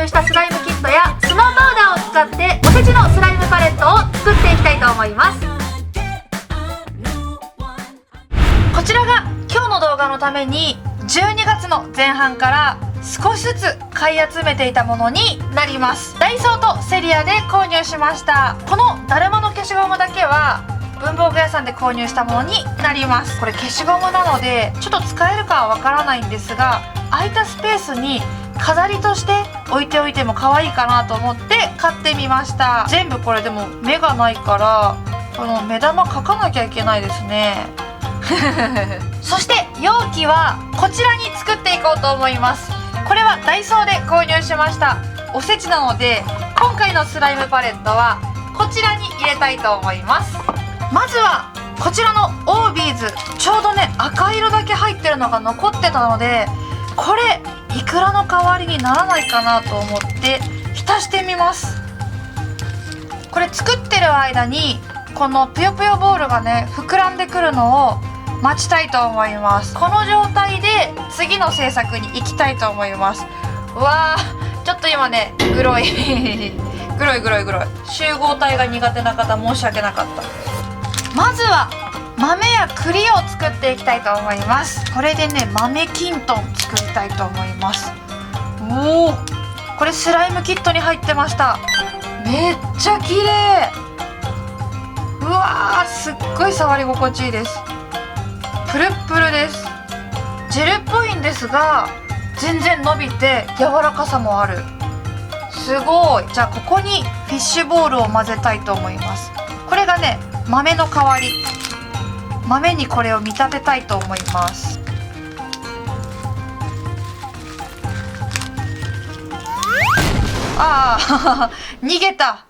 入したスライムキットやスノーパウダーを使っておせちのスライムパレットを作っていきたいと思います。こちらが今日の動画のために12月の前半から少しずつ買い集めていたものになります。ダイソーとセリアで購入しました。このだるまの消しゴムだけは文房具屋さんで購入したものになります。これ消しゴムなのでちょっと使えるかはわからないんですが、空いたスペースに飾りとして置いておいても可愛いかなと思って買ってみました。全部これでも目がないからこの目玉描かなきゃいけないですねそして容器はこちらに作っていこうと思います。これはダイソーで購入しました。おせちなので今回のスライムパレットはこちらに入れたいと思います。まずはこちらのオービーズ、ちょうどね赤色だけ入ってるのが残ってたので、これイクラの代わりにならないかなと思って浸してみます。これ作ってる間にこのぷよぷよボールがね膨らんでくるのを待ちたいと思います。この状態で次の制作に行きたいと思います。うわー、ちょっと今ねグロいグロい集合体が苦手な方申し訳なかった。まずは豆や栗を作っていきたいと思います。これでね豆きんとん作りたいと思います。おお、これスライムキットに入ってました。めっちゃ綺麗。うわー、すっごい触り心地いいです。プルップルです。ジェルっぽいんですが全然伸びて柔らかさもある。すごい。じゃあここにフィッシュボールを混ぜたいと思います。これがね豆の代わり。豆にこれを見立てたいと思います。ああ逃げた。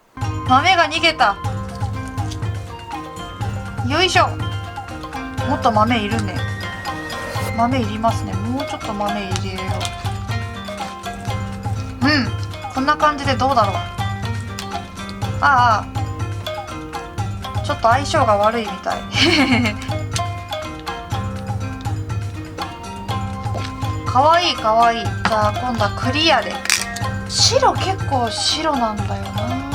豆が逃げた。よいしょ。もっと豆いるね。豆いりますね。もうちょっと豆入れよう。こんな感じでどうだろう。ああ、ちょっと相性が悪いみたいかわいいかわいい。じゃあ今度はクリアで。白結構白なんだよな。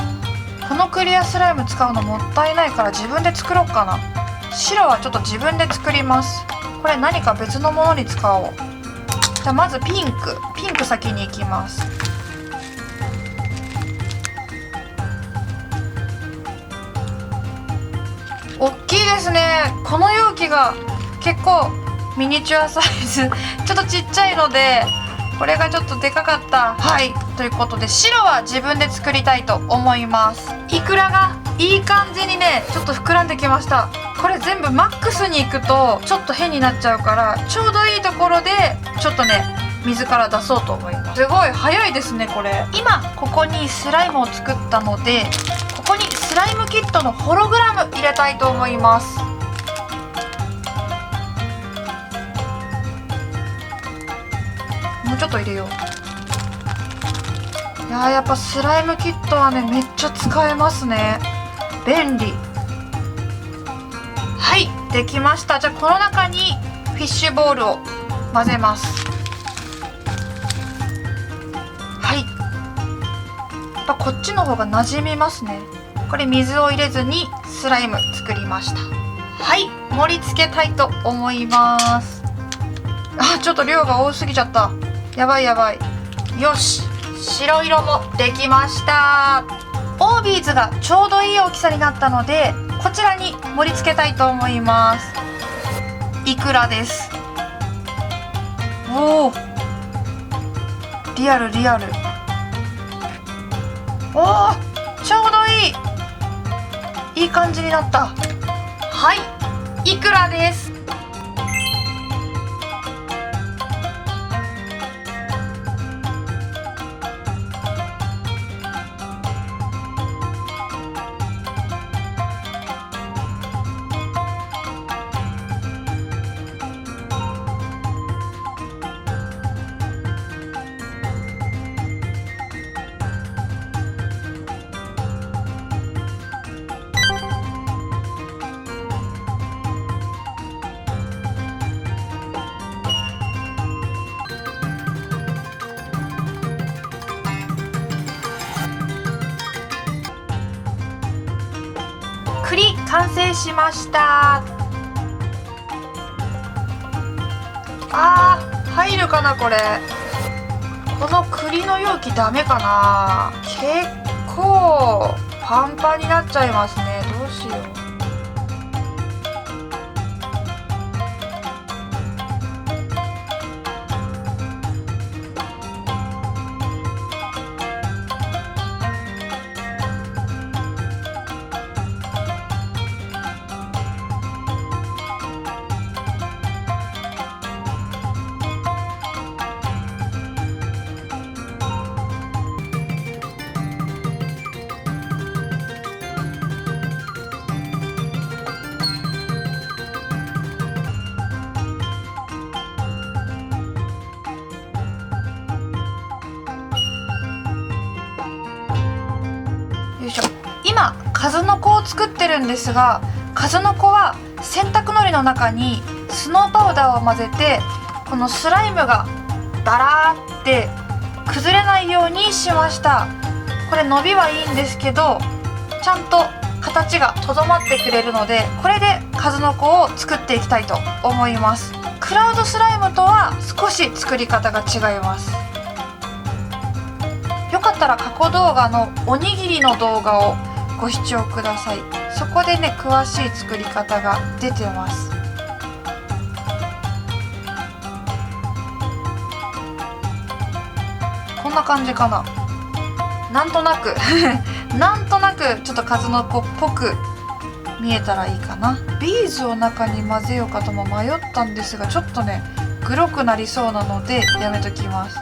このクリアスライム使うのもったいないから自分で作ろうかな。白はちょっと自分で作ります。これ何か別のものに使おう。じゃあまずピンク先に行きます。大きいですね。この容器が結構ミニチュアサイズちょっとちっちゃいのでこれがちょっとでかかった。はい、ということで白は自分で作りたいと思います。イクラがいい感じにねちょっと膨らんできました。これ全部マックスに行くとちょっと変になっちゃうからちょうどいいところでちょっとね水から出そうと思います。すごい早いですねこれ。今ここにスライムを作ったのでここにスライムキットのホログラム入れたいと思います。もうちょっと入れよう。いやー、やっぱスライムキットはねめっちゃ使えますね。便利。はい、できました。じゃあこの中にフィッシュボールを混ぜます。はい、やっぱこっちの方が馴染みますね。これ水を入れずにスライム作りました。はい、盛り付けたいと思います。あ、ちょっと量が多すぎちゃった。やばい。よし、白色もできました。オービーズがちょうどいい大きさになったのでこちらに盛り付けたいと思います。イクラです。おお、リアル。おお、ちょうどいい感じになった。はい、イクラです。栗完成しました。入るかなこれ。この栗の容器ダメかな。結構パンパンになっちゃいますね。どうしよう。よいしょ。今数の子を作ってるんですが、数の子は洗濯のりの中にスノーパウダーを混ぜて、このスライムがダラーって崩れないようにしました。これ伸びはいいんですけど、ちゃんと形がとどまってくれるので、これで数の子を作っていきたいと思います。クラウドスライムとは少し作り方が違います。よかったら過去動画のおにぎりの動画をご視聴ください。そこでね、詳しい作り方が出てます。こんな感じかな。なんとなくなんとなくちょっと数の子っぽく見えたらいいかな。ビーズを中に混ぜようかとも迷ったんですが、ちょっとねグロくなりそうなのでやめときます。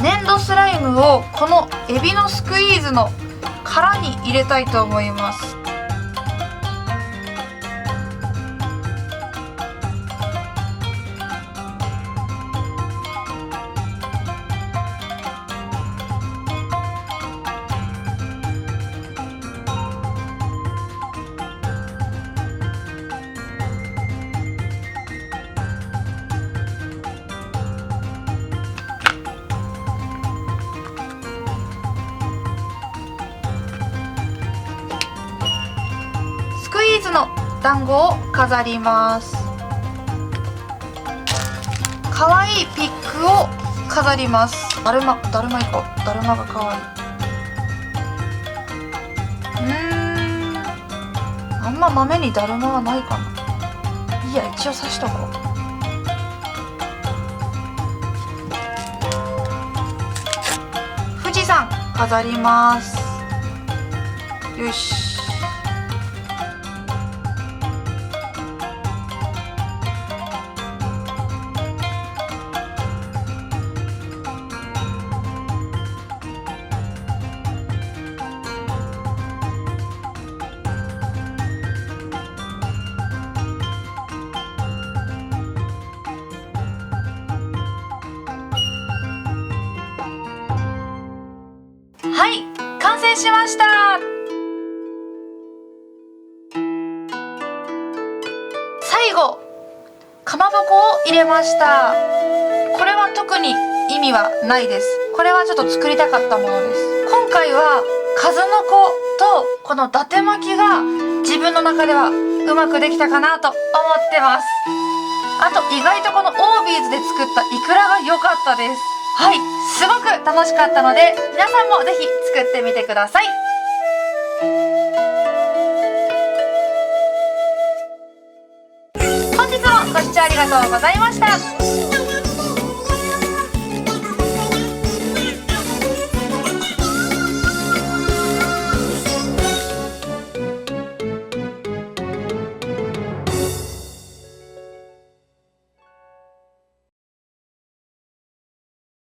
粘土スライムをこのエビのスクイーズの殻に入れたいと思います。スクイーズの団子を飾ります。かわいいピックを飾ります。だるま行こう。だるまがかわいい。あんま豆にだるまはないかな。いいや、一応刺しとこう。富士山飾ります。よし。はい、完成しました。まぼこを入れました。これは特に意味はないです。これはちょっと作りたかったものです。今回は数の子とこの伊達巻きが自分の中ではうまくできたかなと思ってます。あと意外とこのオービーズで作ったイクラが良かったです。はい、すごく楽しかったので皆さんもぜひ作ってみてください。本日もご視聴ありがとうございました。